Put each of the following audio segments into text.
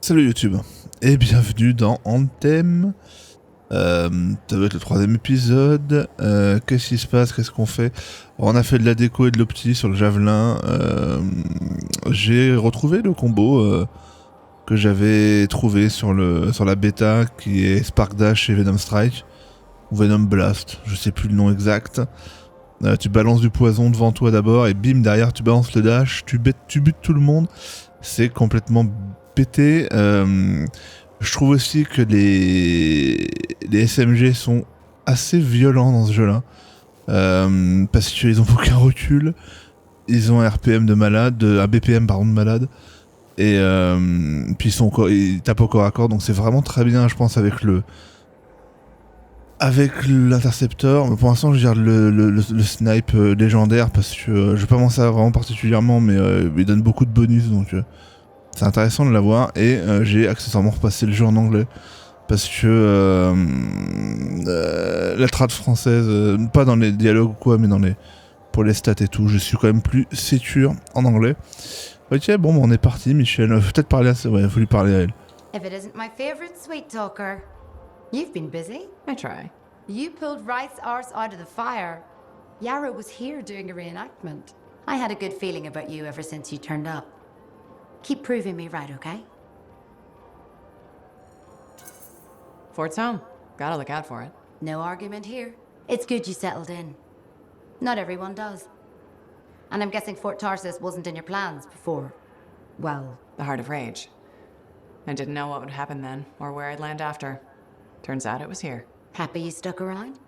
Salut YouTube et bienvenue dans Anthem. Ça va être le 3ème épisode. Qu'est-ce qui se passe? Qu'est-ce qu'on fait? On a fait de la déco et de l'opti sur le javelin. J'ai retrouvé le combo que j'avais trouvé sur la bêta, qui est Spark Dash et Venom Strike ou Venom Blast, je sais plus le nom exact. Tu balances du poison devant toi d'abord et bim, derrière tu balances le dash, tu butes tout le monde. C'est complètement pété. Je trouve aussi que les SMG sont assez violents dans ce jeu-là. Parce qu'ils ont aucun recul. Ils ont un RPM de malade, un BPM pardon de malade. Et puis ils tapent au corps à corps, donc c'est vraiment très bien, je pense, avec l'intercepteur. Mais pour l'instant je garde le snipe légendaire parce que je vais pas m'en servir vraiment particulièrement, mais il donne beaucoup de bonus, donc c'est intéressant de l'avoir. Et j'ai accessoirement repassé le jeu en anglais parce que la trad française, pas dans les dialogues ou quoi, mais pour les stats et tout, je suis quand même plus sécure en anglais. Ok, bon, on est parti. Michel, peut-être parler à... Ouais, il faut lui parler à elle. If it isn't my favorite sweet talker. You've been busy. I try. You pulled Wright's arse out of the fire. Yarrow was here doing a reenactment. I had a good feeling about you ever since you turned up. Keep proving me right, okay? Fort's home. Gotta look out for it. No argument here. It's good you settled in. Not everyone does. And I'm guessing Fort Tarsus wasn't in your plans before, well... The Heart of Rage. I didn't know what would happen then, or where I'd land after. Turns out it was here. Happy you stuck around?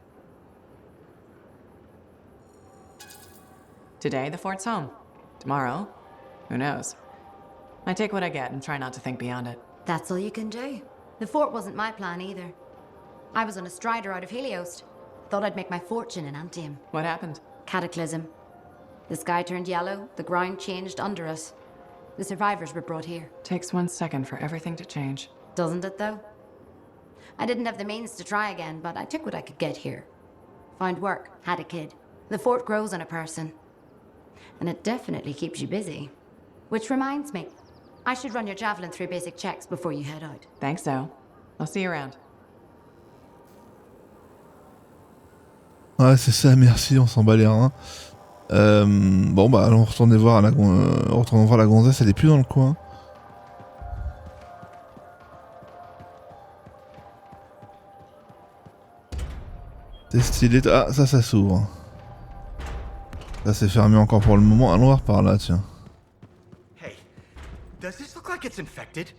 Today, the fort's home. Tomorrow, who knows? I take what I get and try not to think beyond it. That's all you can do. The fort wasn't my plan either. I was on a strider out of Helios. Thought I'd make my fortune in Anthem. What happened? Cataclysm. The sky turned yellow, the ground changed under us. The survivors were brought here. Takes 1 second for everything to change. Doesn't it, though? I didn't have the means to try again, but I took what I could get here. Found work, had a kid. The fort grows on a person. And it definitely keeps you busy. Which reminds me, I should run your javelin through basic checks before you head out. Thanks, though. I'll see you around. Ouais, c'est ça, merci, on s'en bat les reins. Bon, bah, allons retourner voir la gonzesse, elle est plus dans le coin. C'est stylé. Ah, ça s'ouvre. Ça c'est fermé encore pour le moment. Allons voir par là, tiens. Hey, does this look like it's infected?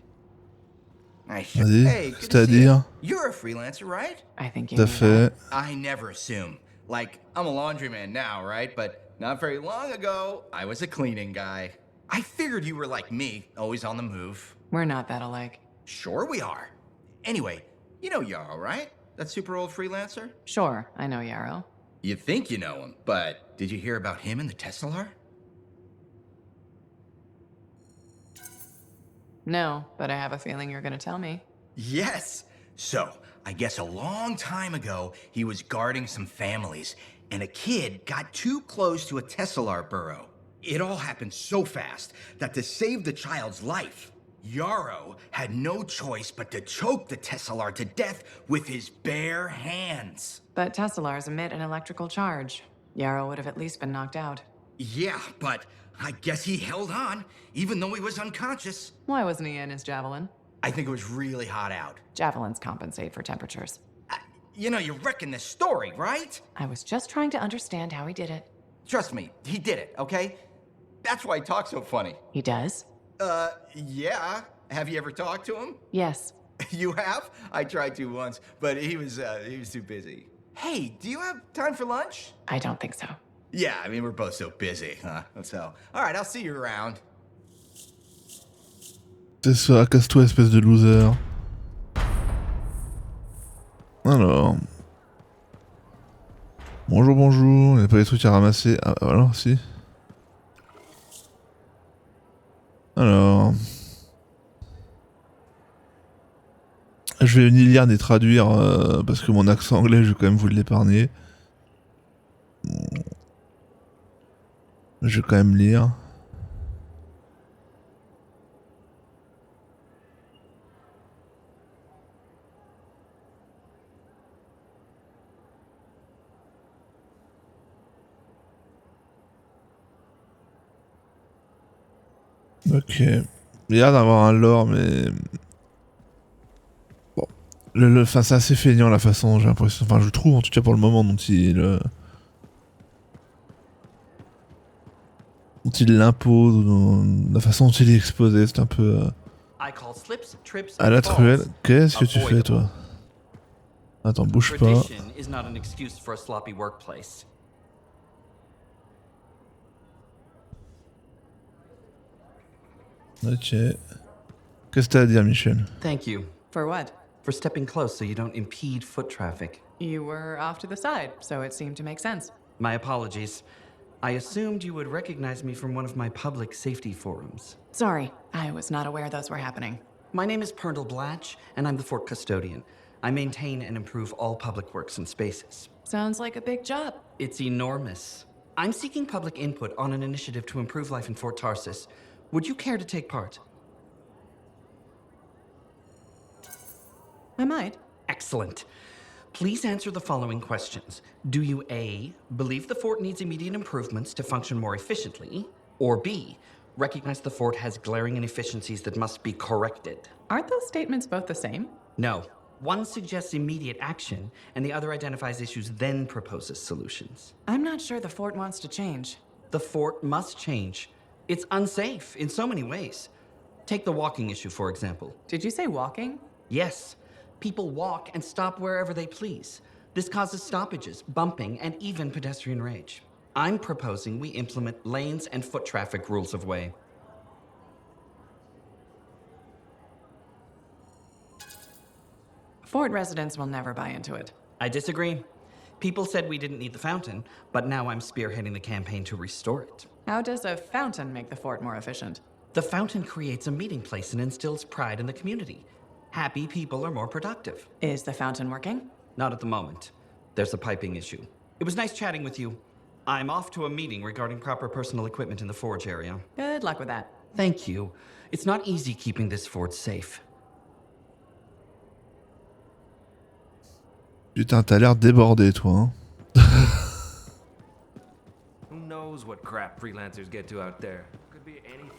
Vas-y, Hey, c'est-à-dire? You're a freelancer, right? I think you Tout à knew fait. that. I never assume. Like, I'm a laundryman now, right? But not very long ago, I was a cleaning guy. I figured you were like me, always on the move. We're not that alike. Sure we are. Anyway, you know Yarrow, right? That super old freelancer? Sure, I know Yarrow. You think you know him, but did you hear about him and the Tesla? No, but I have a feeling you're gonna tell me. Yes. So, I guess a long time ago, he was guarding some families, and a kid got too close to a Tesla burrow. It all happened so fast that to save the child's life, Yarrow had no choice but to choke the Tesla to death with his bare hands. But Tesselars emit an electrical charge. Yarrow would have at least been knocked out. Yeah, but I guess he held on, even though he was unconscious. Why wasn't he in his javelin? I think it was really hot out. Javelins compensate for temperatures. You know, you're wrecking this story, right? I was just trying to understand how he did it. Trust me, he did it, okay? That's why he talks so funny. He does? Yeah. Have you ever talked to him? Yes. You have? I tried to once, but he was too busy. Hey, do you have time for lunch? I don't think so. Yeah, I mean, we're both so busy, huh? So, all right, I'll see you around. C'est ça, casse-toi, espèce de loser. Alors. Bonjour, il n'y a pas des trucs à ramasser. Ah, voilà, si. Alors. Je vais ni lire ni traduire parce que mon accent anglais, je vais quand même vous l'épargner. Je vais quand même lire. Ok. Il y a l'air d'avoir un lore, mais... Bon. Enfin, c'est assez feignant la façon, j'ai l'impression. Enfin, je trouve, en tout cas pour le moment, dont il l'impose, la façon dont il est exposé, c'est un peu... I call slips, trips, À and la truelle. falls Qu'est-ce que tu fais, avoidable. toi? Attends, bouge pas. Tradition is not an excuse for a sloppy workplace. Ok. Qu'est-ce que t'as à dire, Michel? Thank you For what? for stepping close so you don't impede foot traffic. You were off to the side, so it seemed to make sense. My apologies. I assumed you would recognize me from one of my public safety forums. Sorry, I was not aware those were happening. My name is Pernell Blatch, and I'm the fort custodian. I maintain and improve all public works and spaces. Sounds like a big job. It's enormous. I'm seeking public input on an initiative to improve life in Fort Tarsis. Would you care to take part? I might. Excellent. Please answer the following questions. Do you A, believe the fort needs immediate improvements to function more efficiently? Or B, recognize the fort has glaring inefficiencies that must be corrected? Aren't those statements both the same? No. One suggests immediate action, and the other identifies issues, then proposes solutions. I'm not sure the fort wants to change. The fort must change. It's unsafe in so many ways. Take the walking issue, for example. Did you say walking? Yes, people walk and stop wherever they please. This causes stoppages, bumping, and even pedestrian rage. I'm proposing we implement lanes and foot traffic rules of way. Fort residents will never buy into it. I disagree. People said we didn't need the fountain, but now I'm spearheading the campaign to restore it. How does a fountain make the fort more efficient? The fountain creates a meeting place and instills pride in the community. Happy people are more productive. Is the fountain working? Not at the moment. There's a piping issue. It was nice chatting with you. I'm off to a meeting regarding proper personal equipment in the forge area. Good luck with that. Thank you. It's not easy keeping this fort safe. Putain, t'as l'air débordé, toi. Hein. Who knows what crap freelancers get to out there? Could be anything.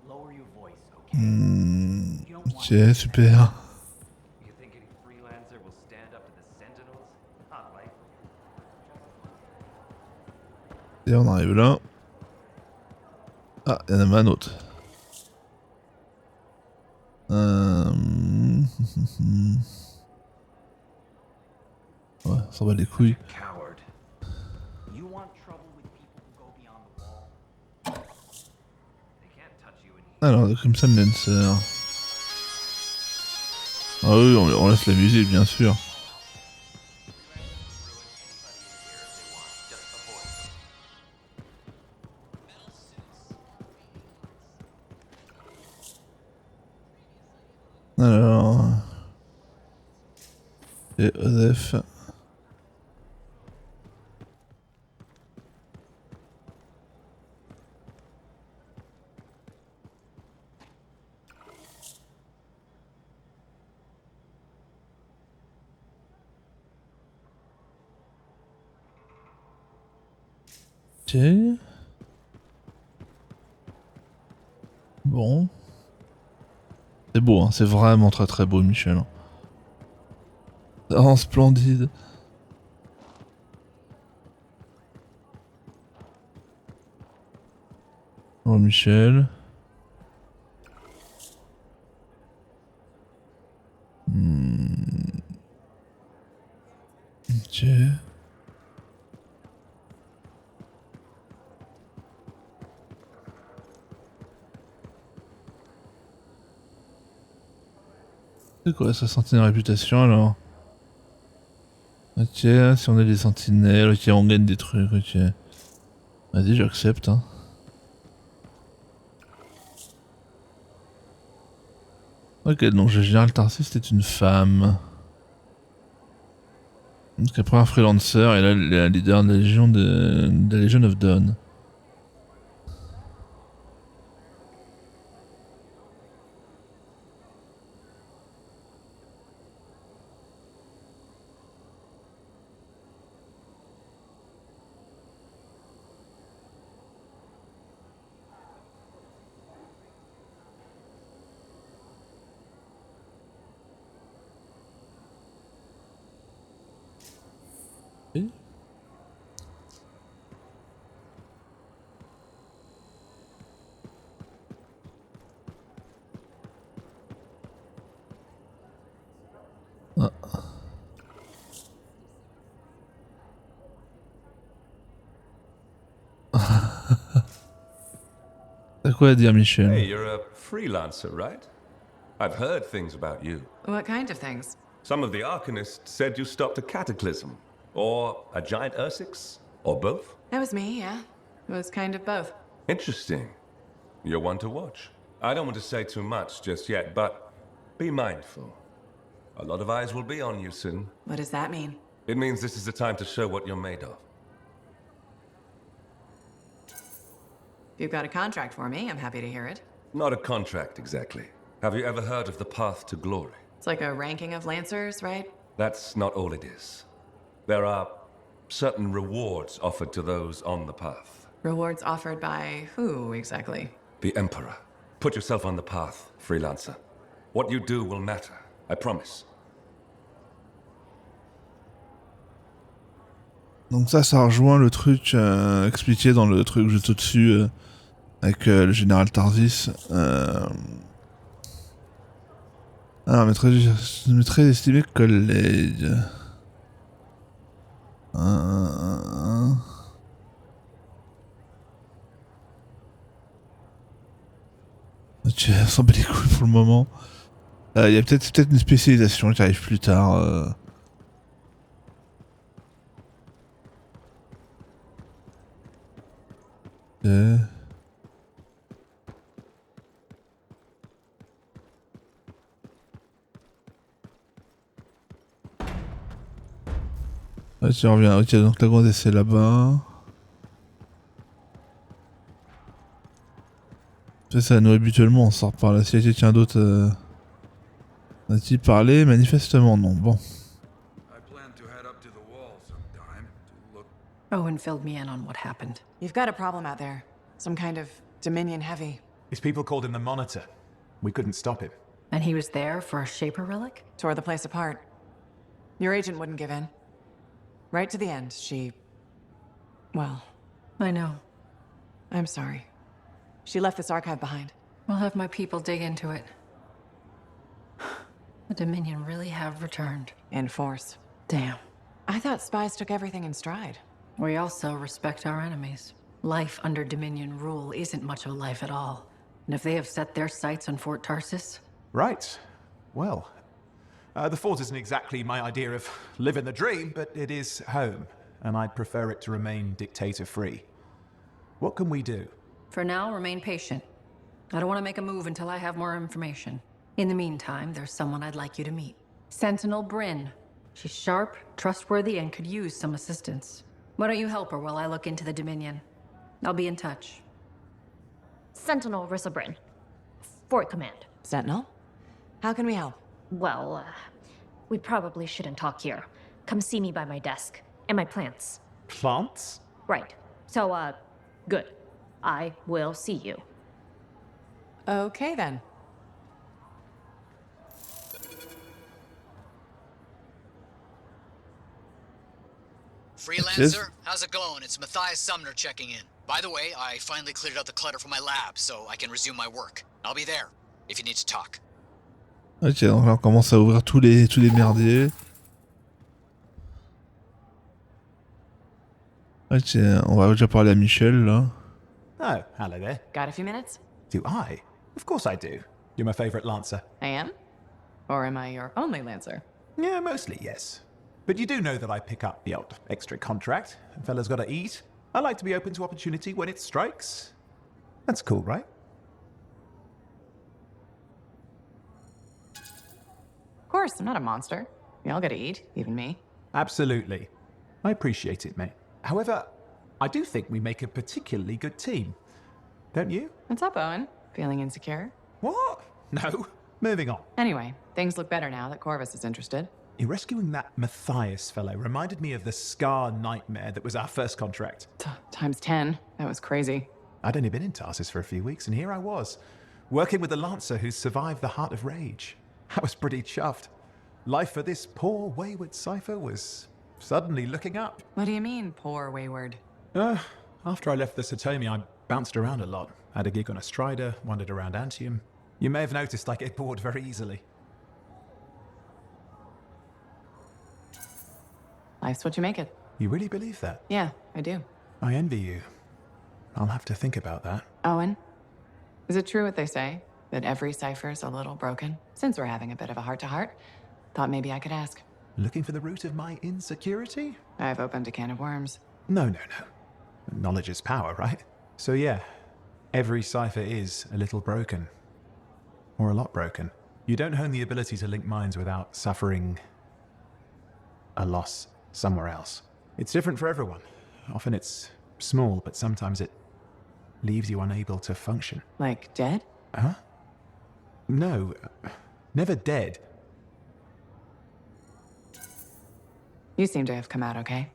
Lower your voice, okay? You don't want Ok, super. You think any freelancer will stand up to the Sentinels? Not likely. Et on arrive là. Ah, il y en a un autre. Ouais, on s'en bat les couilles. Coward. You want trouble with people who go beyond the wall? They can't touch you in here. Alors, le Crimson Lancer. Ah oui, on laisse la musique, bien sûr. Alors... Et Osef... Ok. Bon. C'est beau, hein. C'est vraiment très très beau, Michel. C'est vraiment splendide. Oh, Michel. Ok. C'est quoi ça, sentinelle réputation alors? Ok, si on est des sentinelles, ok, on gagne des trucs, ok. Vas-y, j'accepte. Hein. Ok, donc le général Tarsis c'était une femme. Donc après un freelancer et là la leader de la Légion de la Legion of Dawn. Oui. Ah. T'as quoi à dire, Michel? Hey, you're a freelancer, right? I've heard things about you. What kind of things? Some of the Arcanists said you stopped a cataclysm, or a giant Ursix, or both. That was me, yeah. It was kind of both. Interesting. You're one to watch. I don't want to say too much just yet, but be mindful. A lot of eyes will be on you soon. What does that mean? It means this is the time to show what you're made of. If you've got a contract for me, I'm happy to hear it. Not a contract, exactly. Have you ever heard of the path to glory? It's like a ranking of Lancers, right? That's not all it is. There are certain rewards offered to those on the path. Rewards offered by who, exactly? The Emperor. Put yourself on the path, freelancer. What you do will matter, I promise. Donc ça rejoint le truc expliqué dans le truc juste au-dessus avec le général Tarzis. Alors, mes très estimés collègues. Ok, on s'en bat les couilles pour le moment. Il y a peut-être une spécialisation qui arrive plus tard. Ok. Ouais, tu reviens. Ok, donc la grande c'est là-bas. Ça nous habituellement on sort par là. S'il y a quelqu'un d'autre a-t-il parlé? Manifestement non. Bon. Owen filled me in on what happened. You've got a problem out there. Some kind of Dominion heavy. His people called him the Monitor. We couldn't stop him. And he was there for a Shaper relic? Tore the place apart. Your agent wouldn't give in. Right to the end, she... Well... I know. I'm sorry. She left this archive behind. I'll have my people dig into it. The Dominion really have returned. In force. Damn. I thought spies took everything in stride. We also respect our enemies. Life under Dominion rule isn't much of a life at all. And if they have set their sights on Fort Tarsis... Right. Well, the fort isn't exactly my idea of living the dream, but it is home, and I'd prefer it to remain dictator-free. What can we do? For now, remain patient. I don't want to make a move until I have more information. In the meantime, there's someone I'd like you to meet. Sentinel Bryn. She's sharp, trustworthy, and could use some assistance. Why don't you help her while I look into the Dominion? I'll be in touch. Sentinel Rissa Bryn. Fort Command. Sentinel? How can we help? Well, we probably shouldn't talk here. Come see me by my desk. And my plants. Plants? Right. So, good. I will see you. Okay, then. Freelancer, how's it going? It's Matthias Sumner checking in. By the way, I finally cleared out the clutter from my lab, so I can resume my work. I'll be there, if you need to talk. Ok, donc là on commence à ouvrir tous les merdiers. Ok, on va déjà parler à Michel là. Oh, hello there. Got a few minutes? Do I? Of course I do. You're my favorite Lancer. I am? Or am I your only Lancer? Yeah, mostly, yes. But you do know that I pick up the odd extra contract. A fella's gotta eat. I like to be open to opportunity when it strikes. That's cool, right? Of course, I'm not a monster. We all gotta eat, even me. Absolutely. I appreciate it, mate. However, I do think we make a particularly good team. Don't you? What's up, Owen? Feeling insecure? What? No. Moving on. Anyway, things look better now that Corvus is interested. Rescuing that Matthias fellow reminded me of the Scar nightmare that was our first contract. Times 10. That was crazy. I'd only been in Tarsus for a few weeks, and here I was, working with the Lancer who's survived the Heart of Rage. I was pretty chuffed. Life for this poor, wayward cipher was suddenly looking up. What do you mean, poor wayward? After I left the Satomi, I bounced around a lot. Had a gig on a Strider, wandered around Anthem. You may have noticed I get bored very easily. Life's what you make it. You really believe that? Yeah, I do. I envy you. I'll have to think about that. Owen, is it true what they say? That every cipher's a little broken? Since we're having a bit of a heart-to-heart, thought maybe I could ask. Looking for the root of my insecurity? I've opened a can of worms. No. Knowledge is power, right? So yeah, every cipher is a little broken. Or a lot broken. You don't hone the ability to link minds without suffering a loss somewhere else. It's different for everyone. Often it's small, but sometimes it leaves you unable to function. Like dead? Huh? No, never dead. You seem to have come out okay.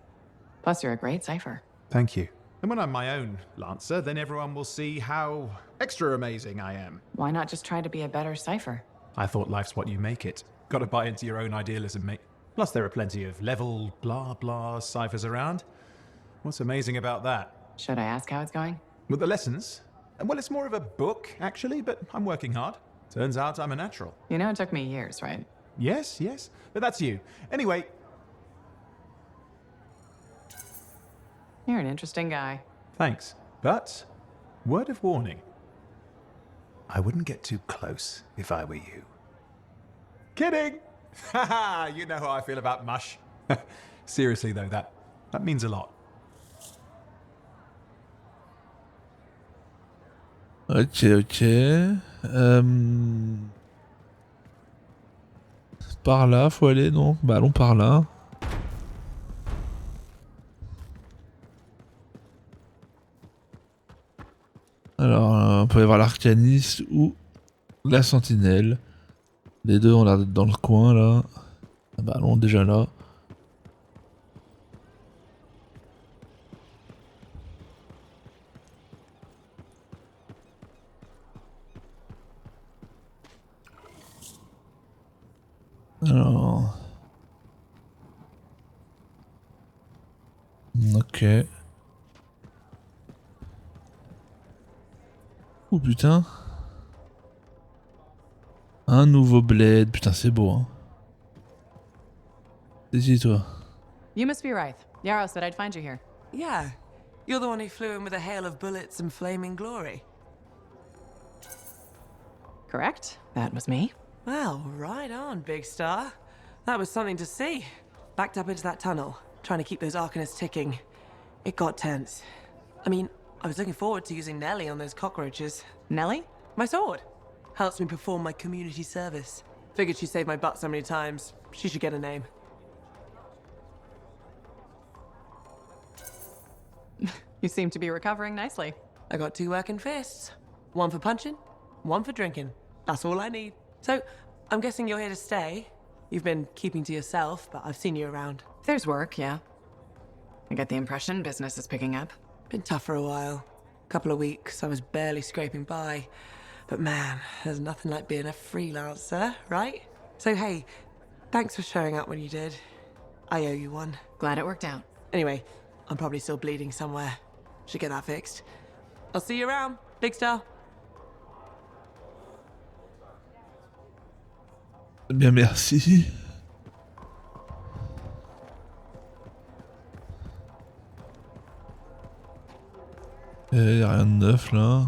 Plus, you're a great cipher. Thank you. And when I'm my own Lancer, then everyone will see how extra amazing I am. Why not just try to be a better cipher? I thought life's what you make it. Gotta buy into your own idealism, mate. Plus, there are plenty of level blah blah ciphers around. What's amazing about that? Should I ask how it's going? With the lessons? Well, it's more of a book, actually, but I'm working hard. Turns out I'm a natural. You know it took me years, right? Yes, but that's you. Anyway. You're an interesting guy. Thanks. But, word of warning. I wouldn't get too close if I were you. Kidding! Haha, you know how I feel about mush. Seriously though, that means a lot. Ok. Par là, faut aller, non? Bah allons par là. Alors, on peut y avoir l'arcaniste ou la sentinelle. Les deux ont l'air d'être dans le coin là. Ah bah allons déjà là. Alors... Ok. Oh putain. Un nouveau bled. Putain, c'est beau, hein. C'est toi. You must be right. Yarrow said I'd find you here. Yeah. You're the one who flew in with a hail of bullets and flaming glory. Correct. That was me. Well, right on, big star. That was something to see. Backed up into that tunnel, trying to keep those Arcanists ticking. It got tense. I mean, I was looking forward to using Nellie on those cockroaches. Nellie? My sword. Helps me perform my community service. Figured she saved my butt so many times. She should get a name. You seem to be recovering nicely. I got 2 working fists. One for punching, one for drinking. That's all I need. So, I'm guessing you're here to stay. You've been keeping to yourself, but I've seen you around. There's work, yeah. I get the impression business is picking up. Been tough for a while. Couple of weeks, I was barely scraping by. But man, there's nothing like being a freelancer, right? So hey, thanks for showing up when you did. I owe you one. Glad it worked out. Anyway, I'm probably still bleeding somewhere. Should get that fixed. I'll see you around, big star. Bien, merci. Y a rien de neuf là.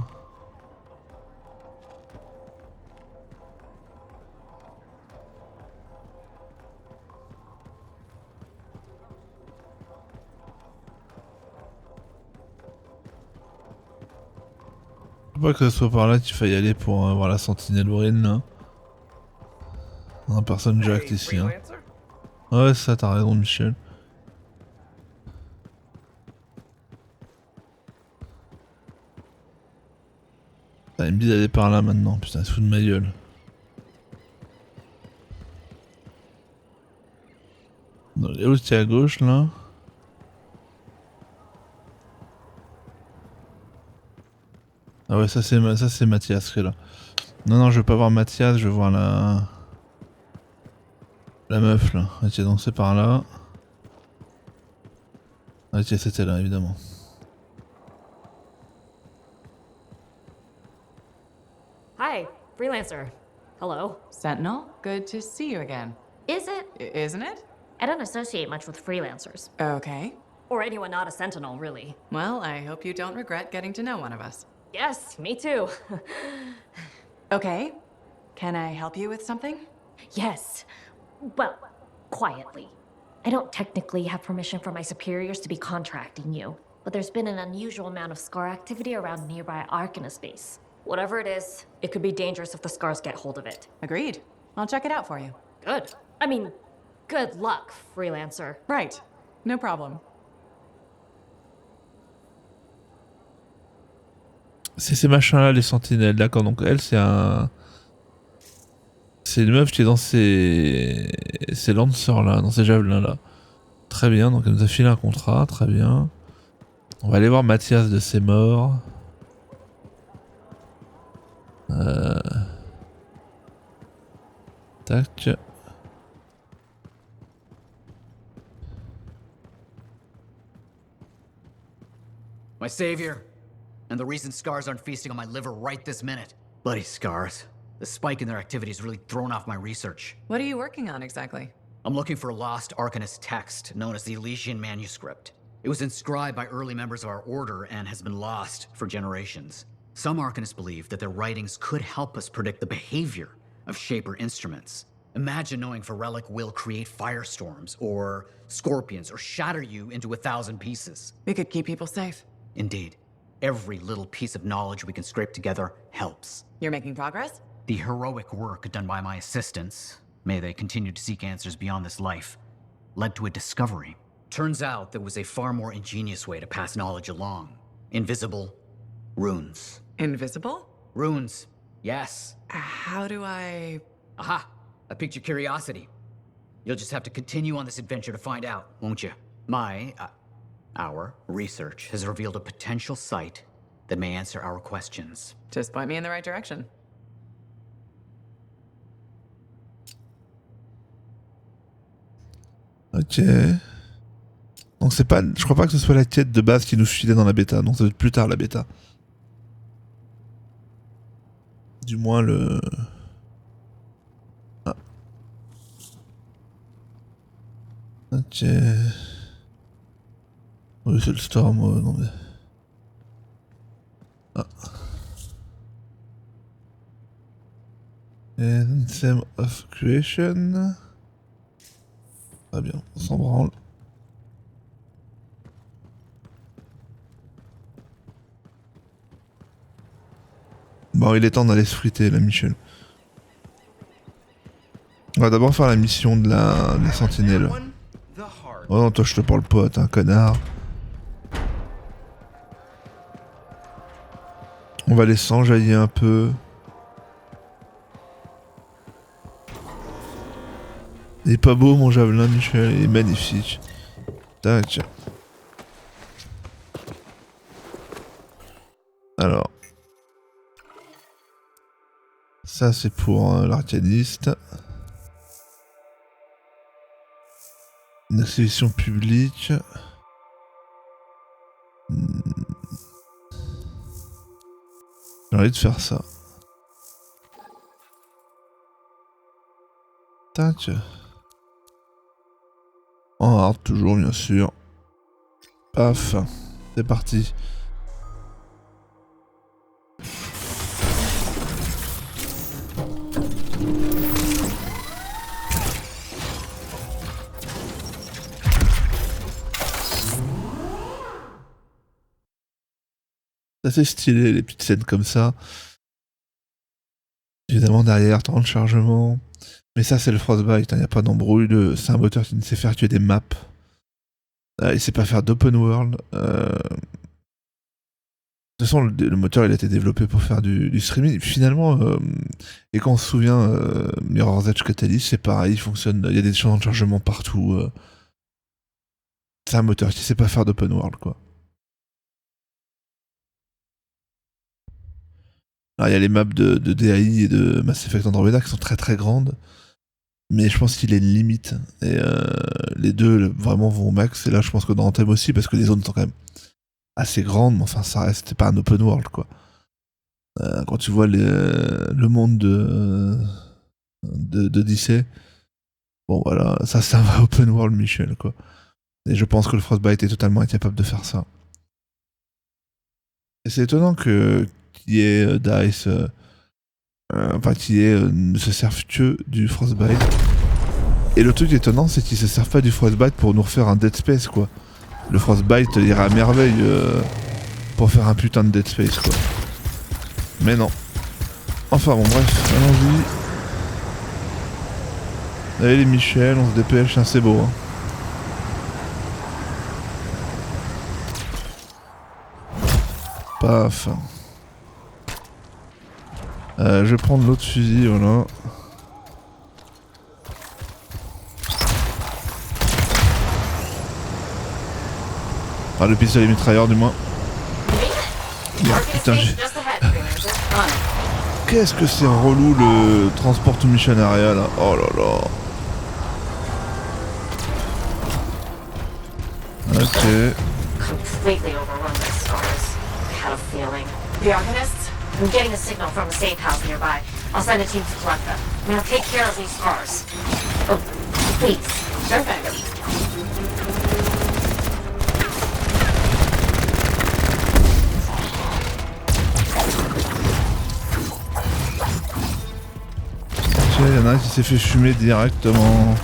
Je sais pas que ce soit par là qu'il faille aller pour voir la sentinelle Bourrinisme là. Non, personne jacked ici. Hein. Ouais, ça, t'as raison, Michel. Putain, il me dit d'aller par là maintenant. Putain, il se fout de ma gueule. Non, et où c'est à gauche là? Ah ouais, ça c'est Mathias qui est là. Non, je veux pas voir Mathias, je veux voir la meuf là. Ok, donc c'est par là. Ok, c'était là, évidemment. Hi, freelancer. Hello. Sentinel, good to see you again. Is it? Isn't it? I don't associate much with freelancers. Okay. Or anyone not a sentinel, really. Well, I hope you don't regret getting to know one of us. Yes, me too. Okay. Can I help you with something? Yes. Well, quietly. I don't technically have permission from my superiors to be contracting you, but there's been an unusual amount of Scar activity around nearby Arcanist base. Whatever it is, it could be dangerous if the Scars get hold of it. Agreed. I'll check it out for you. Good. I mean, good luck, freelancer. Right. No problem. C'est ces machins-là, les sentinelles. D'accord, donc elle, c'est un... C'est une meuf qui est dans ces lancers-là, dans ces javelins-là. Très bien, donc elle nous a filé un contrat, très bien. On va aller voir Mathias de ses morts. Tac. My savior. And the reason scars aren't feasting on my liver right this minute. Bloody scars. The spike in their activity has really thrown off my research. What are you working on exactly? I'm looking for a lost Arcanist text known as the Elysian Manuscript. It was inscribed by early members of our order and has been lost for generations. Some Arcanists believe that their writings could help us predict the behavior of Shaper instruments. Imagine knowing if a relic will create firestorms, or scorpions, or shatter you into 1,000 pieces. We could keep people safe. Indeed. Every little piece of knowledge we can scrape together helps. You're making progress? The heroic work done by my assistants, may they continue to seek answers beyond this life, led to a discovery. Turns out there was a far more ingenious way to pass knowledge along. Invisible runes. Invisible? Runes, yes. How do I... Aha! I piqued your curiosity. You'll just have to continue on this adventure to find out, won't you? Our research has revealed a potential site that may answer our questions. Just point me in the right direction. Ok. Donc c'est pas... Je crois pas que ce soit la quête de base qui nous filait dans la bêta. Donc ça doit être plus tard la bêta. Du moins le... Ah. Ok. Oui, c'est le Storm, non mais... Ah. Anthem of Creation. Très bien, on s'en branle. Bon, il est temps d'aller se friter là, Michel. On va d'abord faire la mission de la sentinelle. Oh non, toi je te parle pas, t'es un connard. On va les s'enjailler un peu. Il est pas beau mon javelin, Michel, il est magnifique. Tac. Alors. Ça c'est pour l'arcaniste. Une exhibition publique. J'ai envie de faire ça. Tac. En hard toujours bien sûr. Paf. C'est parti. C'est assez stylé les petites scènes comme ça. Évidemment derrière, temps de chargement. Mais ça c'est le Frostbite, il n'y a pas d'embrouille. C'est un moteur qui ne sait faire que des maps. Il sait pas faire d'open world. De toute façon le moteur il a été développé pour faire du streaming. Et puis, finalement, et quand on se souvient, Mirror's Edge Catalyst c'est pareil, il fonctionne. Il y a des champs de chargement partout. C'est un moteur qui sait pas faire d'open world quoi. Alors il y a les maps de DAI et de Mass Effect Andromeda qui sont très très grandes. Mais je pense qu'il est limite. Et les deux vraiment vont au max. Et là, je pense que dans Anthem aussi, parce que les zones sont quand même assez grandes, mais enfin, ça reste pas un open world, quoi. Quand tu vois le monde d'Odyssey, bon voilà, ça c'est un vrai open world, Michel, quoi. Et je pense que le Frostbite est totalement incapable de faire ça. Et c'est étonnant qu'il y ait DICE, ne se servent que du Frostbite. Et le truc étonnant, c'est qu'ils se servent pas du Frostbite pour nous refaire un Dead Space, quoi. Le Frostbite irait à merveille pour faire un putain de Dead Space, quoi. Mais non. Enfin bon, bref, allons-y. Allez les Michel, on se dépêche, hein, c'est beau. Hein. Paf. Je vais prendre l'autre fusil, voilà. Ah, le pistolet mitrailleur du moins. Merde, putain, j'ai... Qu'est-ce que c'est relou le transport to mission area là. Oh là là. Ok. Completely overrun by scars. I had a feeling. The Arcanists? I'm getting a signal from a safe house nearby. I'll send a team to collect them. Now take care of these scars. Oh, please. Sure thing. Il y en a un qui s'est fait fumer directement.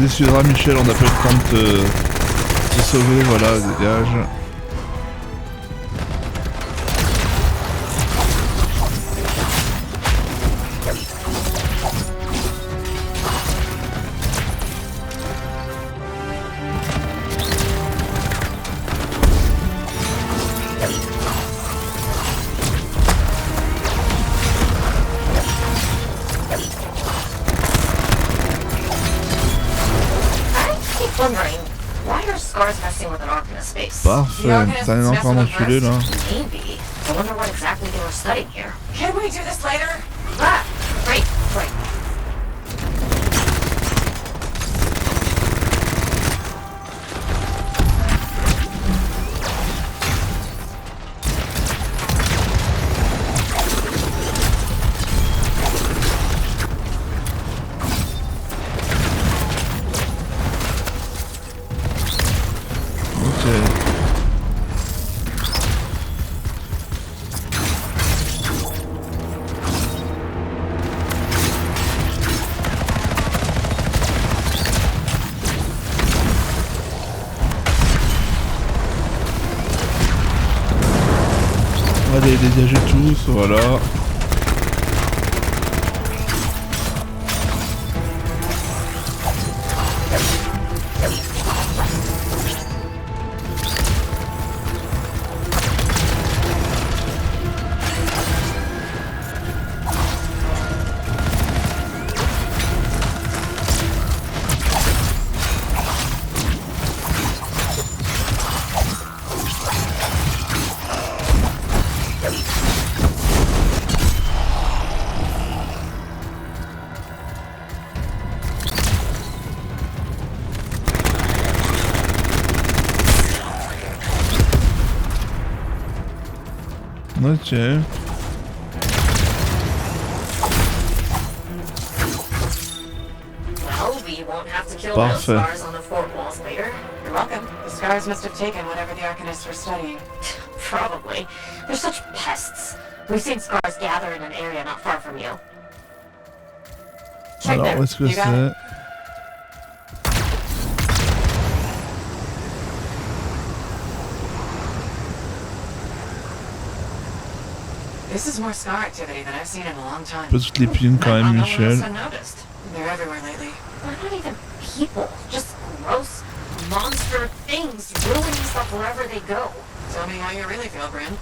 Excusera Michel, on n'a pas eu le temps de te sauver, voilà, dégage. Parfait, t'as un enfant d'enculé là. Maybe. I wonder what exactly they were studying here. Can we do this later? Ah, great. Allez, dégagez tous, voilà. Ok. Parfait. You're welcome. The scars must have taken whatever the Arcanists were studying. Probably. They're such pests. We've seen scars gather in an area not far from you. Check Alors, où est-ce que c'est? This is more scar activity than I've seen in a long time. Petite lépine quand même, Michel. They're everywhere lately. They're not even people, just gross monster things ruining stuff wherever they go. Tell me how you really feel, Bryn.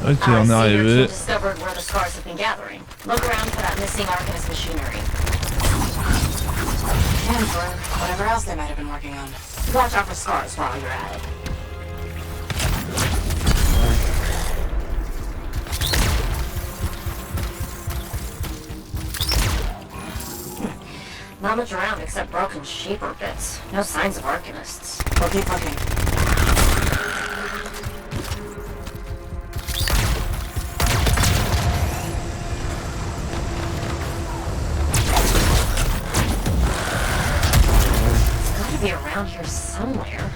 Ok, on est arrivé. Discovered where the scars have been gathering. Look around for that missing Arcanist machinery. And for whatever else they might have been working on. Watch out for scars while you're at it. Not much around except broken shaper bits. No signs of Arcanists. We'll keep looking. It's gotta be around here somewhere.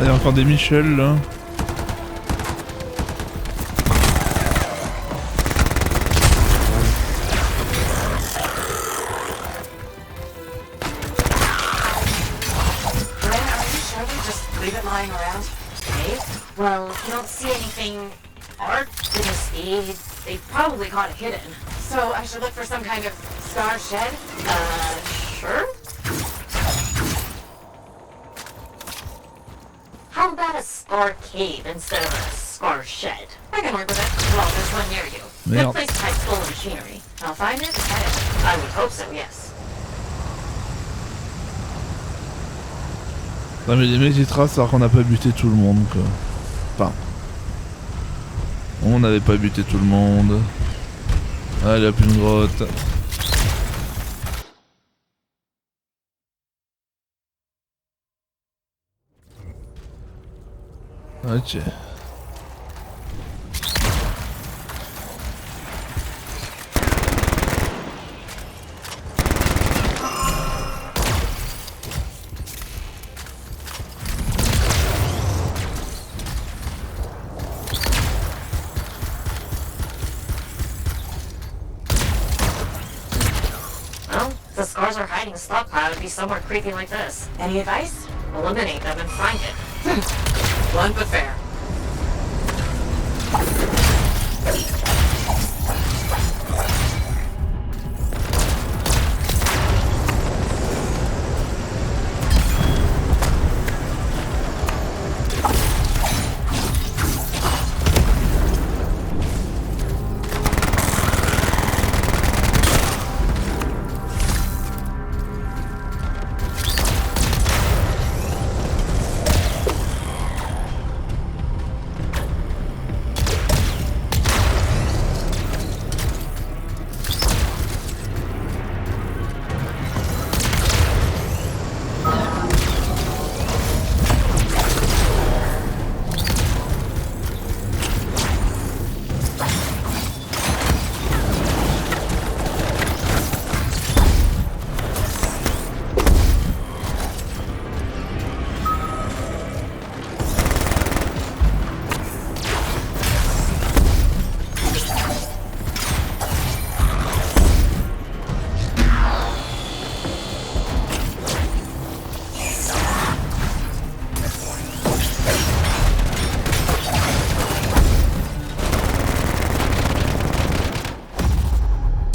Il y a encore des Michel là. Well, if you don't see anything Arcanist-y, they probably caught it hidden. So I should look for some kind of scar shed? Sure. How about a scar cave instead of a scar shed? I can work with it. Well, there's one near you. Good place to hide stolen machinery. I'll find it. I would hope so, yes. Non mais les mecs ils tracent alors qu'on n'a pas buté tout le monde quoi. Enfin. On n'avait pas buté tout le monde. Ah il y a plus une grotte. Ok. The scars are hiding a stockpile would be somewhere creepy like this. Any advice? Eliminate them and find it. Blunt but fair.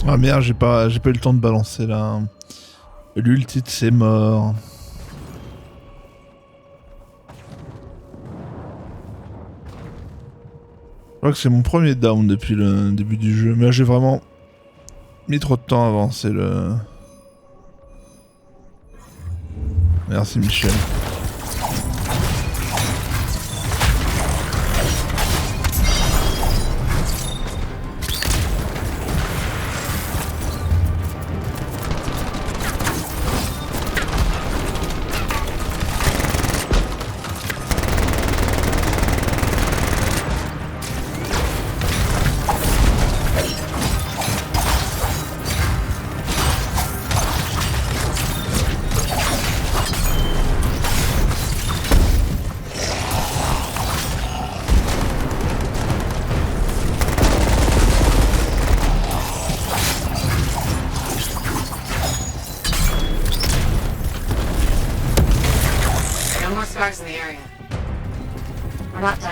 Ah merde, j'ai pas eu le temps de balancer là. L'ulti de ses morts. Je crois que c'est mon premier down depuis le début du jeu, mais là j'ai vraiment mis trop de temps à avancer le... Merci Michel.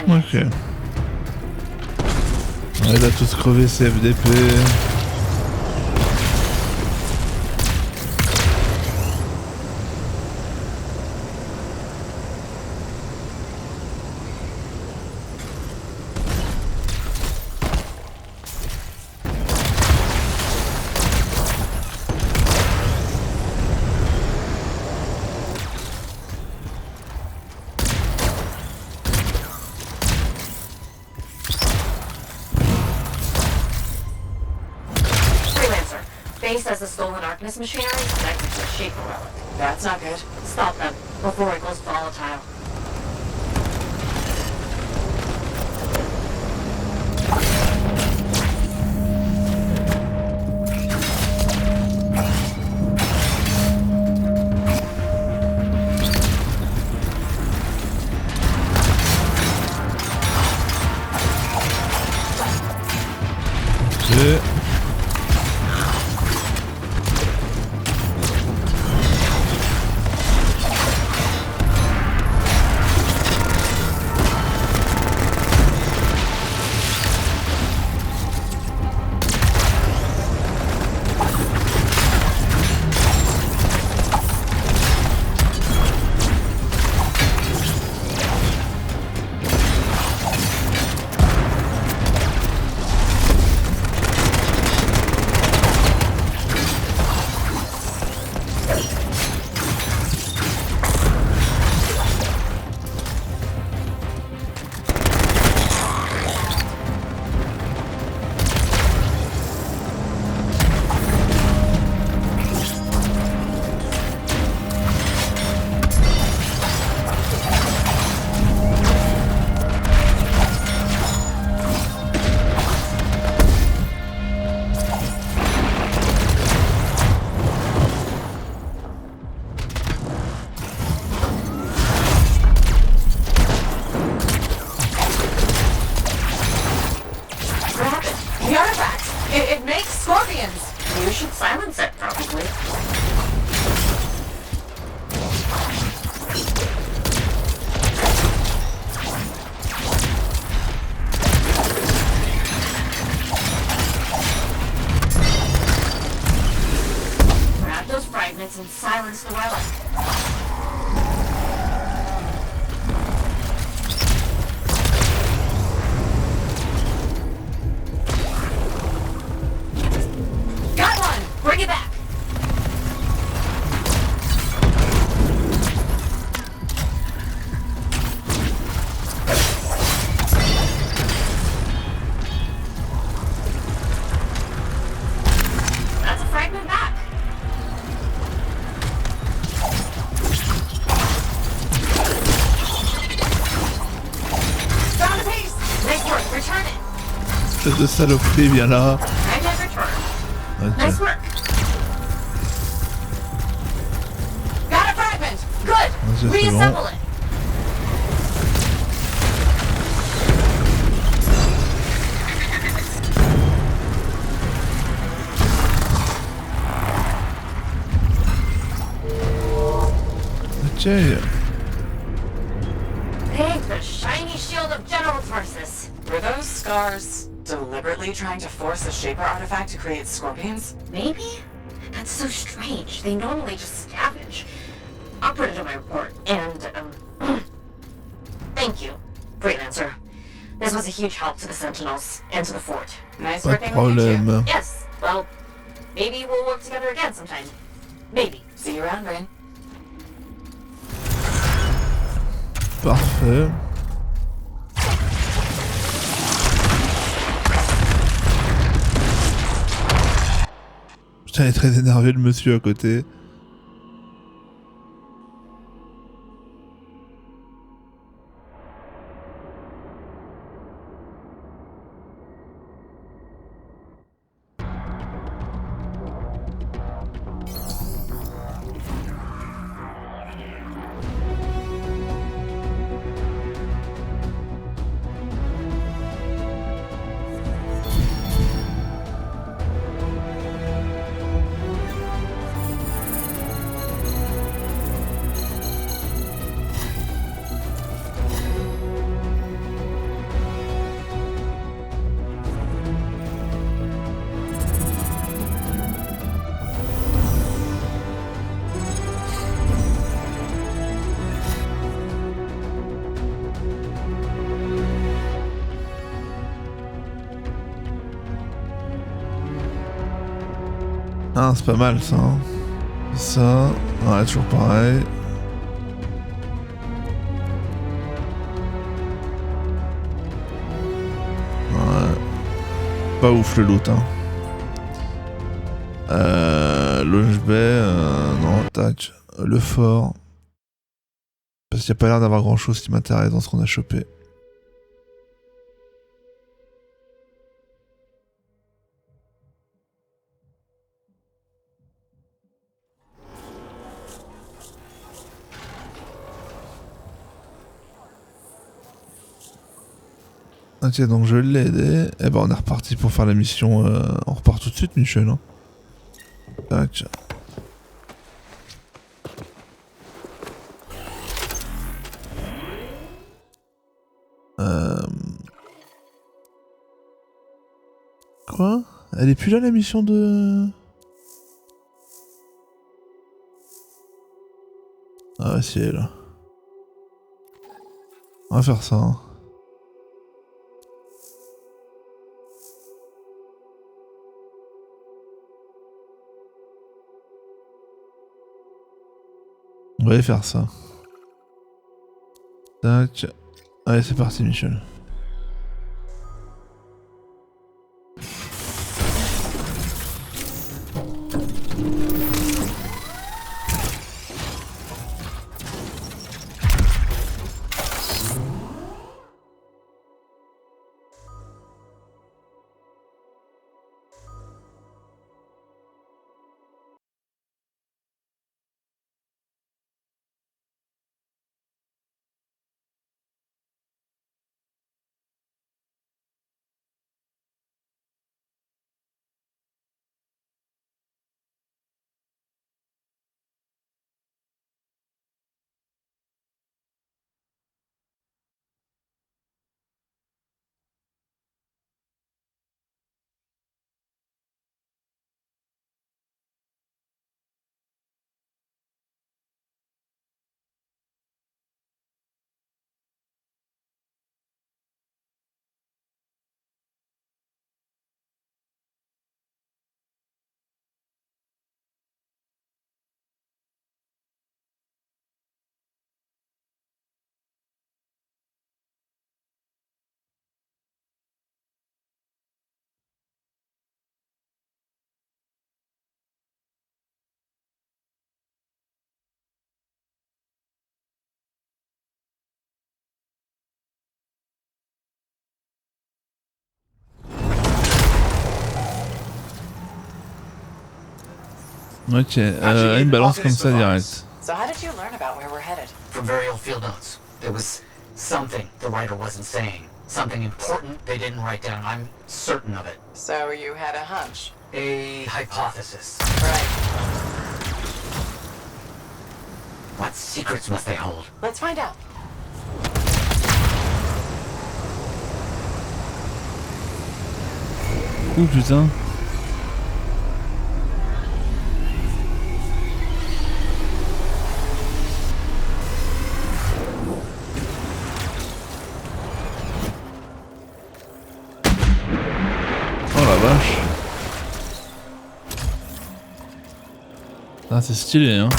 Ok. Ouais, il a tous crevé ses FDP. Faced as the stolen Arcanist machinery connected to a Shaper relic. That's not good. Stop them before it goes volatile. And silence the relic. Got one! Bring it back! That's a fragment back. Espèce de saloperie, viens là. Okay. Nice work. Got a fragment. Good. Reassemble it. Okay. Thank the shiny shield of General Tarsus. Were those scars deliberately trying to force a Shaper artifact to create scorpions? Maybe? That's so strange. They normally just scavenge. I'll put it in my report. And, thank you, Freelancer. This was a huge help to the Sentinels and to the fort. Nice Pas de working with you. problème. Yes, well, maybe we'll work together again sometime. Maybe. See you around, Rain. Parfait. Putain, il est très énervé le monsieur à côté. Ah, c'est pas mal ça. Hein. Ça, ouais, toujours pareil. Ouais. Pas ouf le loot, hein. Launch Bay, non, tac. Le fort. Parce qu'il n'y a pas l'air d'avoir grand chose qui m'intéresse dans ce qu'on a chopé. Ok, donc je l'ai aidé. Et ben on est reparti pour faire la mission. On repart tout de suite, Michel. Hein. Tac. Quoi? Elle est plus là la mission de... Ah ouais, si elle est là. On va faire ça. Hein. On va aller faire ça. Tac. Allez, c'est parti, Michel. Ok, une balance comme ça direct. So how did you learn about where we're headed? From very old field notes. There was something the writer wasn't saying. Something important they didn't write down. I'm certain of it. So you had a hunch? A hypothesis. Right. What secrets must they hold? Let's find out. Ouh putain. Oh la vache. Ah, c'est stylé hein.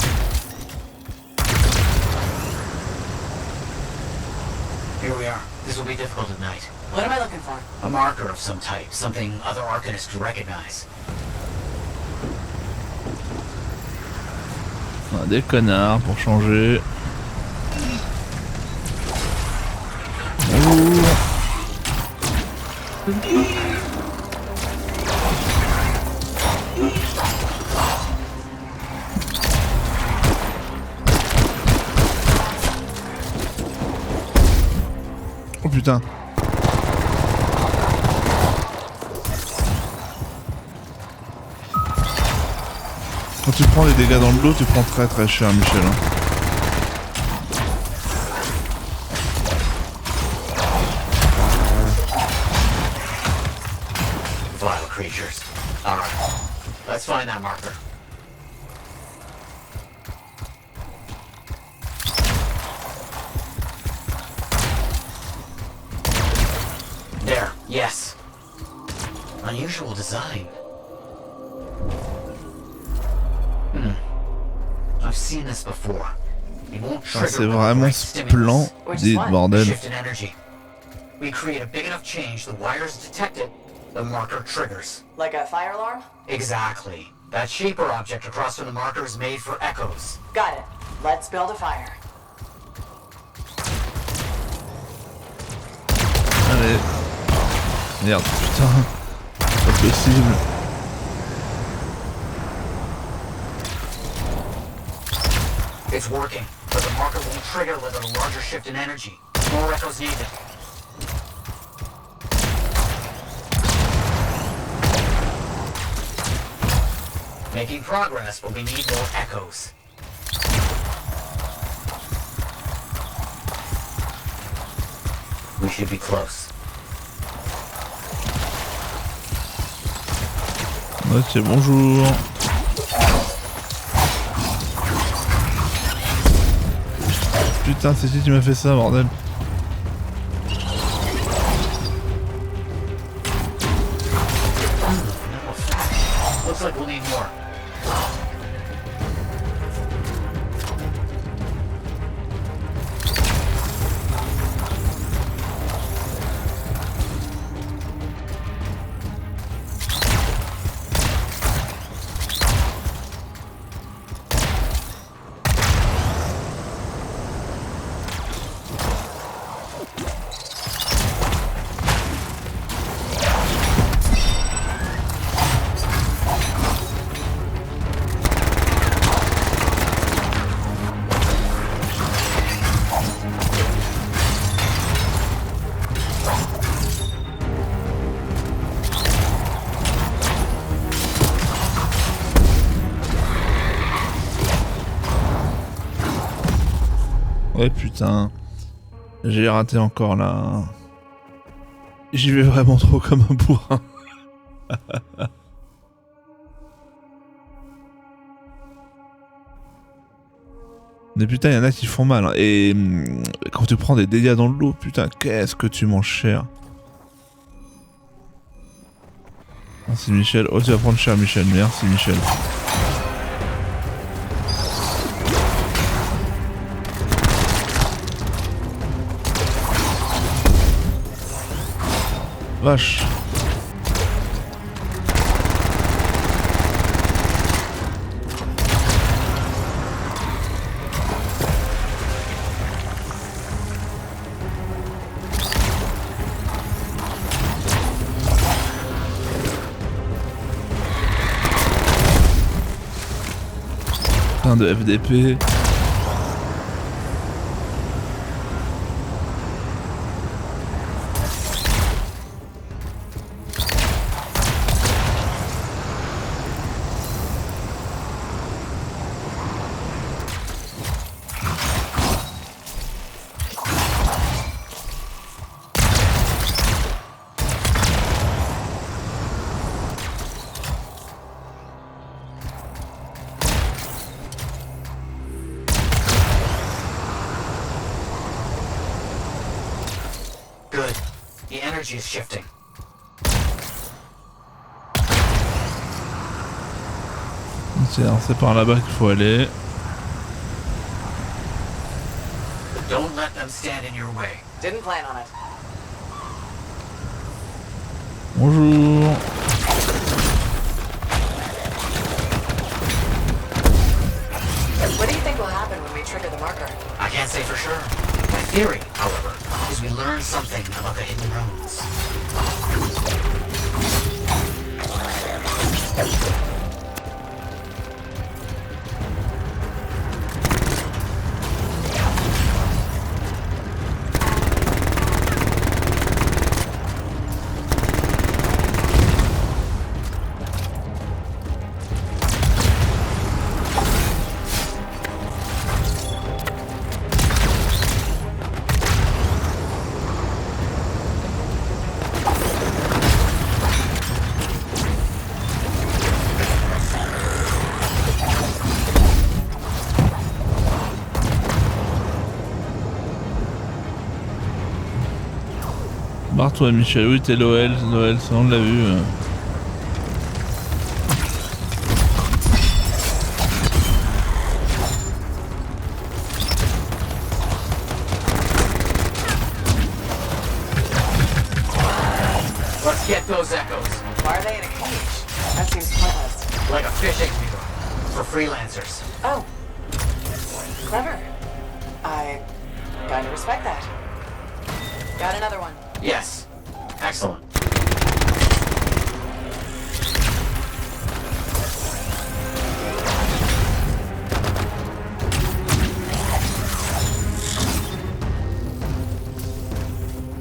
Here we are. This will be difficult at night. What am I looking for? A marker of some type, something other Arcanists could recognize. Ah, des connards pour changer. Bonjour. Oh putain. Quand tu prends des dégâts dans le dos, tu prends très très cher, Michel. Hein. Vile creatures. All right. Let's find that marker. There. Yes. Unusual design. I've seen this before. It won't trigger C'est vraiment splendide, bordel. Shift in energy. We create a big enough change, the wires detect it, the marker triggers. Like a fire alarm? Exactly. That shaper object across from the marker is made for echoes. Got it. Let's build a fire. Allez. Merde, putain. Pas possible. It's working, but the marker won't trigger without a larger shift in energy. More echoes needed. Making progress, but we need more echoes. We should be close. Ok, bonjour. Putain, c'est qui m'a fait ça, bordel? Looks like we'll need more. Ouais, putain. J'ai raté encore là. J'y vais vraiment trop comme un bourrin. Mais putain, il y en a qui font mal. Hein. Et quand tu prends des dégâts dans l'eau, putain, qu'est-ce que tu manges cher. Merci Michel. Oh, tu vas prendre cher Michel. Merci Michel. Vache. Plein de FDP. Good. The energy is shifting. C'est par là-bas qu'il faut aller. Don't let them stand in your way. Didn't plan on it. Bonjour. What do you think will happen when we trigger the marker? I can't say for sure. My theory, however, is we learn something about the hidden runes. Barre-toi Michel, oui t'es Noël, ça on l'a vu. Let's get those echoes. Why are they in a cage? That seems pointless. Like a fishing mirror for freelancers. Oh. Clever. I kinda respect that. Got another one. Yes. Excellent.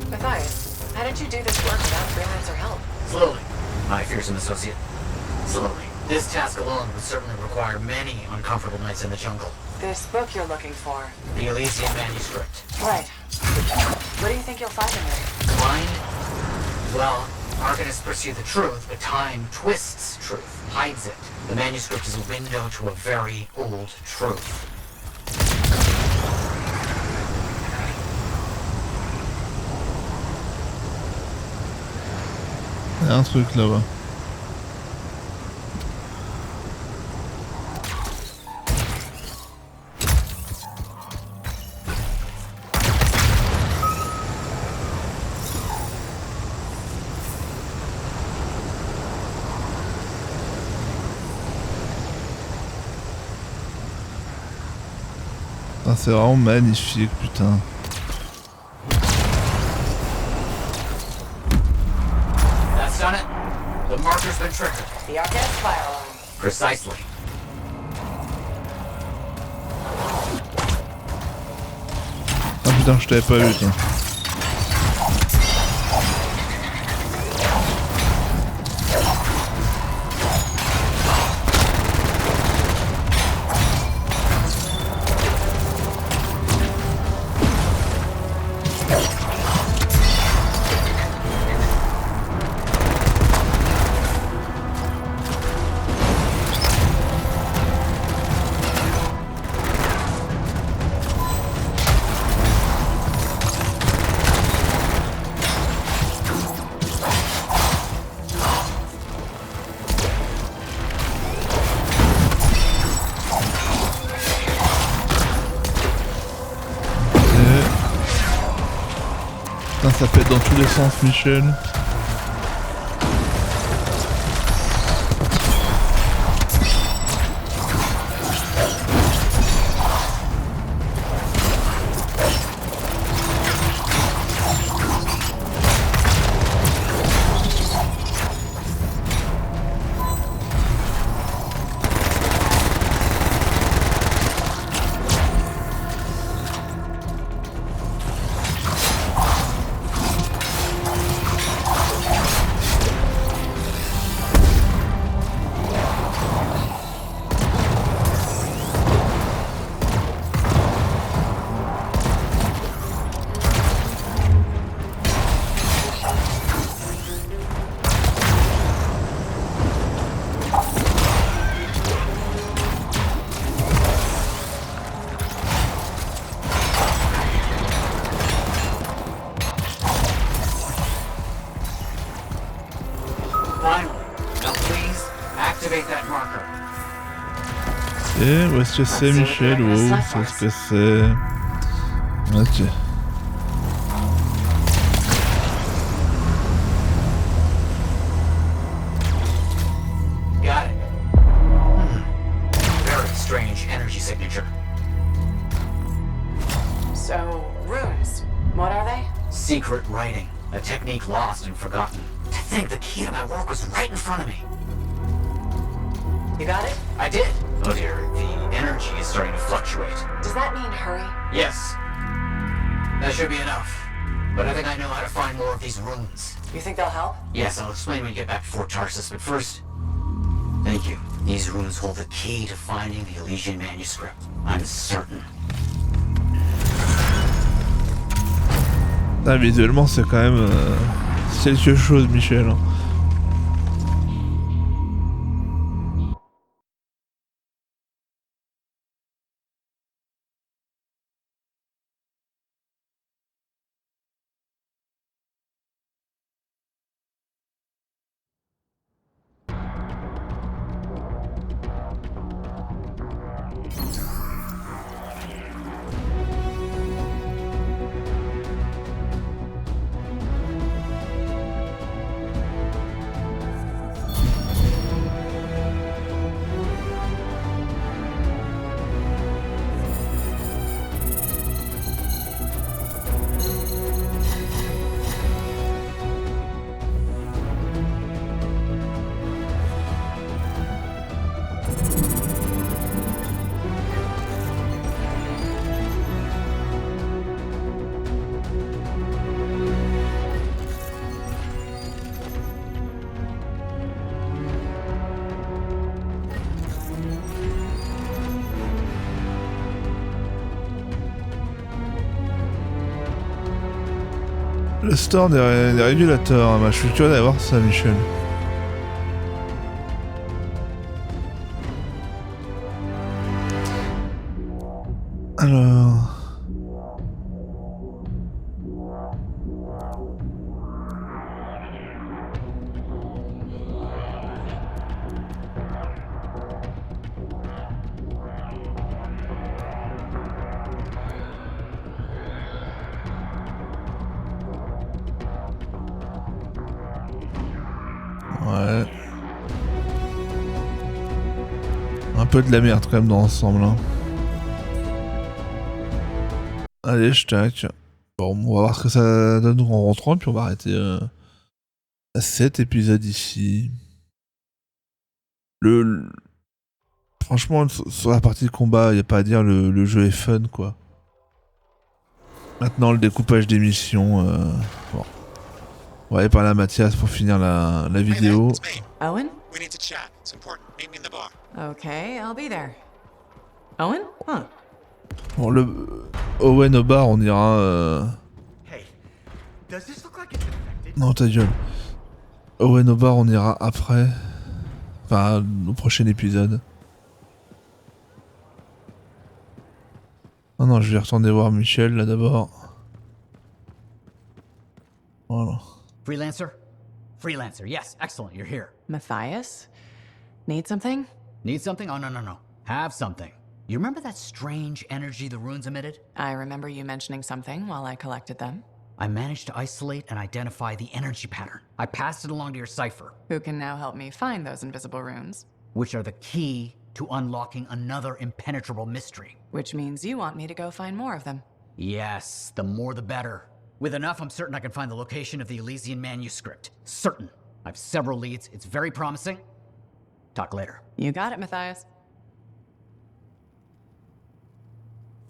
Matthias, how did you do this work without freelancer help? Slowly, my fearsome associate. Slowly. This task alone would certainly require many uncomfortable nights in the jungle. This book you're looking for. The Elysian manuscript. Right. What do you think you'll find in there? Find? Well, Arcanists pursue the truth, but time twists truth, hides it. The manuscript is a window to a very old truth. Il y a un truc là-bas. Ah, c'est vraiment magnifique, putain. That's done it. The marker's been triggered. The Arcanist fire alarm. Precisely. Ah putain, je t'avais pas vu, toi. Putain, ça pète dans tous les sens, Michel. Et où est-ce que c'est, Michel? Wow, c'est ce que c'est. Ok. Got it. Very strange energy signature. So, runes. What are they? Secret writing. A technique lost and forgotten. To think the key to my work was right in front of me. You got it? I did. Oh dear, the energy is starting to fluctuate. Does that mean hurry? Yes. That should be enough. But I think I know how to find more of these runes. You think they'll help? Yes, I'll explain when we get back to Fort Tarsus, but first... Thank you. These runes hold the key to finding the Elysian manuscript. I'm certain. Ah, visuellement, c'est quand même quelque chose, Michel. Hein. Le store des régulateurs, bah, je suis curieux d'aller voir ça, Michel. Alors... Ouais. Un peu de la merde quand même dans l'ensemble. Hein. Allez, je tac. Bon, on va voir ce que ça donne en rentrant, puis on va arrêter cet épisode ici. Franchement, sur la partie de combat, il n'y a pas à dire, le jeu est fun, quoi. Maintenant, le découpage des missions... Bon. On va aller parler à Mathias pour finir la vidéo. Owen? We need to chat. It's important. Meet me in the bar. Okay, I'll be there. Owen? Huh. Bon, le Owen au bar, on ira... Hey, does this look like it's infected? Non, ta gueule. Owen au bar, on ira après. Enfin, au prochain épisode. Oh non, je vais retourner voir Michel, là, d'abord. Voilà. Freelancer? Freelancer, yes, excellent, you're here. Matthias? Need something? Need something? Oh, no. Have something. You remember that strange energy the runes emitted? I remember you mentioning something while I collected them. I managed to isolate and identify the energy pattern. I passed it along to your cipher. Who can now help me find those invisible runes? Which are the key to unlocking another impenetrable mystery. Which means you want me to go find more of them. Yes, the more the better. With enough, I'm certain I can find the location of the Elysian manuscript. Certain. I have several leads. It's very promising. Talk later. You got it, Matthias.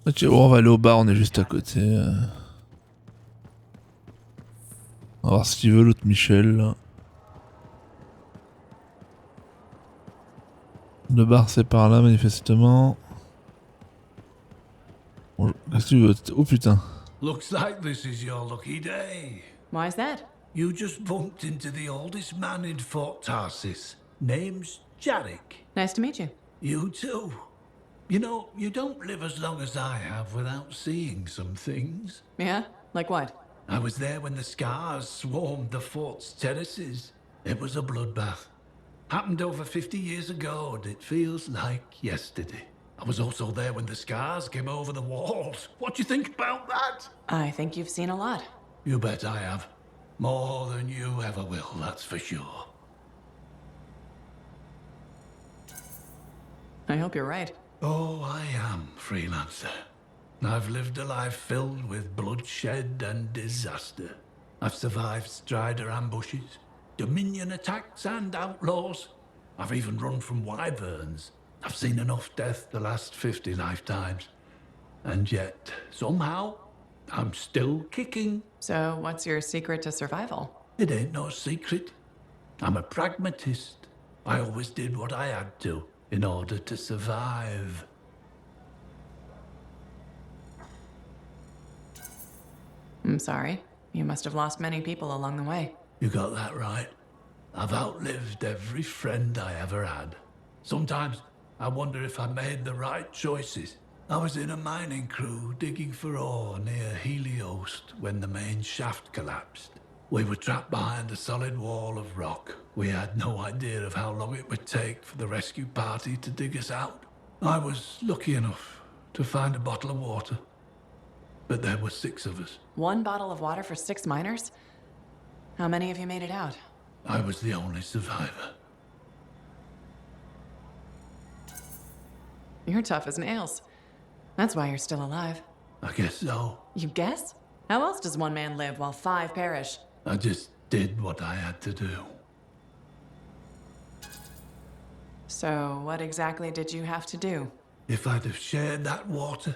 Ok, bon, on va aller au bar, on est juste à côté. On va voir ce qu'il veut, l'autre Michel. Là. Le bar, c'est par là, manifestement. Bon, qu'est-ce que tu veux? Oh putain. Looks like this is your lucky day. Why's that? You just bumped into the oldest man in Fort Tarsis. Name's Jarek. Nice to meet you. You too. You know, you don't live as long as I have without seeing some things. Yeah? Like what? I was there when the scars swarmed the fort's terraces. It was a bloodbath. Happened over 50 years ago, and it feels like yesterday. I was also there when the scars came over the walls. What do you think about that? I think you've seen a lot. You bet I have. More than you ever will, that's for sure. I hope you're right. Oh, I am, Freelancer. I've lived a life filled with bloodshed and disaster. I've survived Strider ambushes, Dominion attacks and outlaws. I've even run from wyverns. I've seen enough death the last 50 lifetimes. And yet, somehow, I'm still kicking. So, what's your secret to survival? It ain't no secret. I'm a pragmatist. I always did what I had to in order to survive. I'm sorry. You must have lost many people along the way. You got that right. I've outlived every friend I ever had. Sometimes I wonder if I made the right choices. I was in a mining crew digging for ore near Heliost when the main shaft collapsed. We were trapped behind a solid wall of rock. We had no idea of how long it would take for the rescue party to dig us out. I was lucky enough to find a bottle of water. But there were 6 of us. 1 bottle of water for 6 miners? How many of you made it out? I was the only survivor. You're tough as nails. That's why you're still alive. I guess so. You guess? How else does 1 man live while 5 perish? I just did what I had to do. So, what exactly did you have to do? If I'd have shared that water,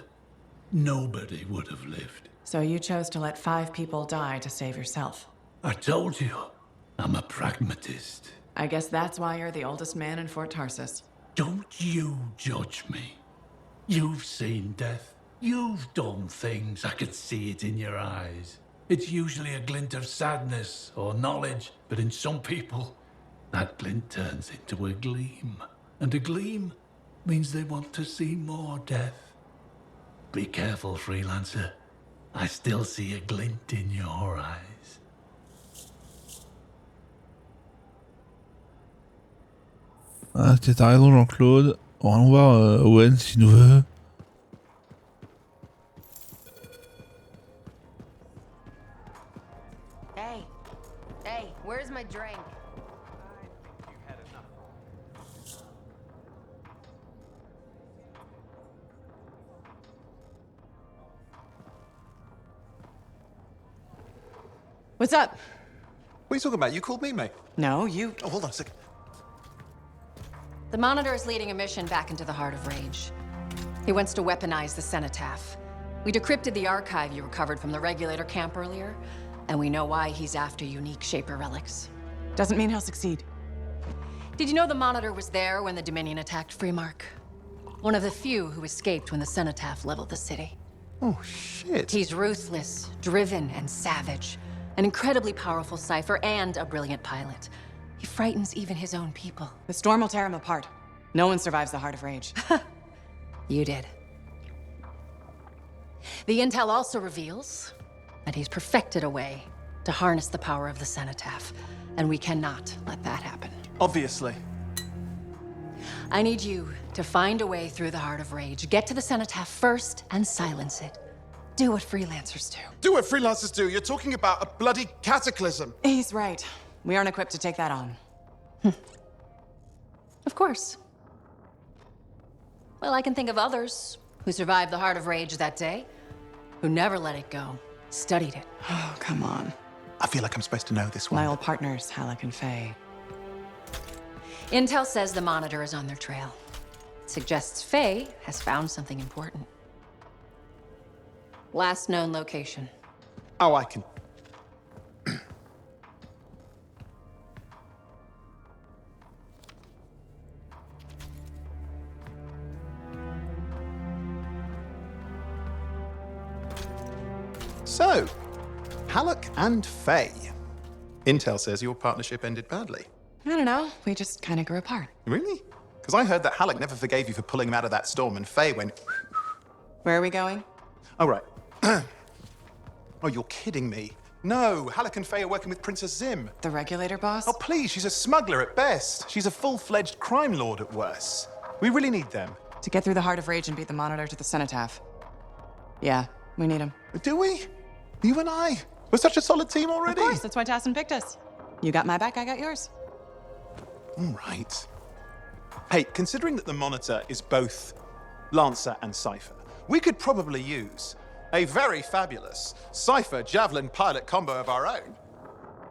nobody would have lived. So you chose to let 5 people die to save yourself. I told you, I'm a pragmatist. I guess that's why you're the oldest man in Fort Tarsis. Don't you judge me. You've seen death. You've done things. I can see it in your eyes. It's usually a glint of sadness or knowledge, but in some people, that glint turns into a gleam. And a gleam means they want to see more death. Be careful, freelancer. I still see a glint in your eyes. Ah, t'as raison, Jean-Claude. On va voir Owen s'il nous veut. Hey, where's my drink? What's up? What are you talking about? You called me, mate. No, you... Oh, hold on a second. The Monitor is leading a mission back into the Heart of Rage. He wants to weaponize the Cenotaph. We decrypted the archive you recovered from the Regulator camp earlier, and we know why he's after unique Shaper relics. Doesn't mean he'll succeed. Did you know the Monitor was there when the Dominion attacked Freemark? One of the few who escaped when the Cenotaph leveled the city. Oh, shit. He's ruthless, driven, and savage. An incredibly powerful cipher and a brilliant pilot. He frightens even his own people. The storm will tear him apart. No one survives the Heart of Rage. You did. The intel also reveals that he's perfected a way to harness the power of the Cenotaph, and we cannot let that happen. Obviously. I need you to find a way through the Heart of Rage, get to the Cenotaph first, and silence it. Do what freelancers do. Do what freelancers do? You're talking about a bloody cataclysm. He's right. We aren't equipped to take that on. Of course. Well, I can think of others who survived the Heart of Rage that day, who never let it go, studied it. Oh, come on. I feel like I'm supposed to know this one. My old partners, Halleck and Faye. Intel says the Monitor is on their trail. It suggests Faye has found something important. Last known location. Oh, I can... So, Halleck and Faye. Intel says your partnership ended badly. I don't know. We just kind of grew apart. Really? Because I heard that Halleck never forgave you for pulling him out of that storm, and Faye went... Where are we going? Oh, right. Oh, you're kidding me. No, Halleck and Faye are working with Princess Zim. The Regulator boss? Oh, please, she's a smuggler at best. She's a full-fledged crime lord at worst. We really need them. To get through the Heart of Rage and beat the Monitor to the Cenotaph. Yeah, we need him. Do we? You and I? We're such a solid team already. Of course, that's why Tassin picked us. You got my back, I got yours. All right. Hey, considering that the Monitor is both Lancer and Cypher, we could probably use a very fabulous Cypher Javelin pilot combo of our own.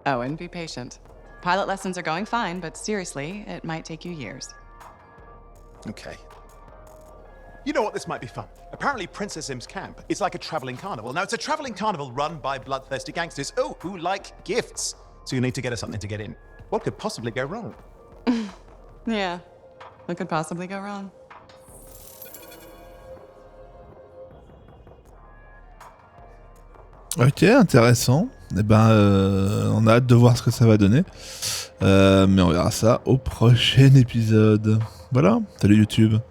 Oh, and be patient. Pilot lessons are going fine, but seriously, it might take you years. Okay. You know what? This might be fun. Apparently, Princess Zim's camp is like a traveling carnival. Now, it's a traveling carnival run by bloodthirsty gangsters, who like gifts. So you need to get us something to get in. What could possibly go wrong? Yeah, what could possibly go wrong? Ok, intéressant. Eh ben, on a hâte de voir ce que ça va donner. Mais on verra ça au prochain épisode. Voilà, salut YouTube.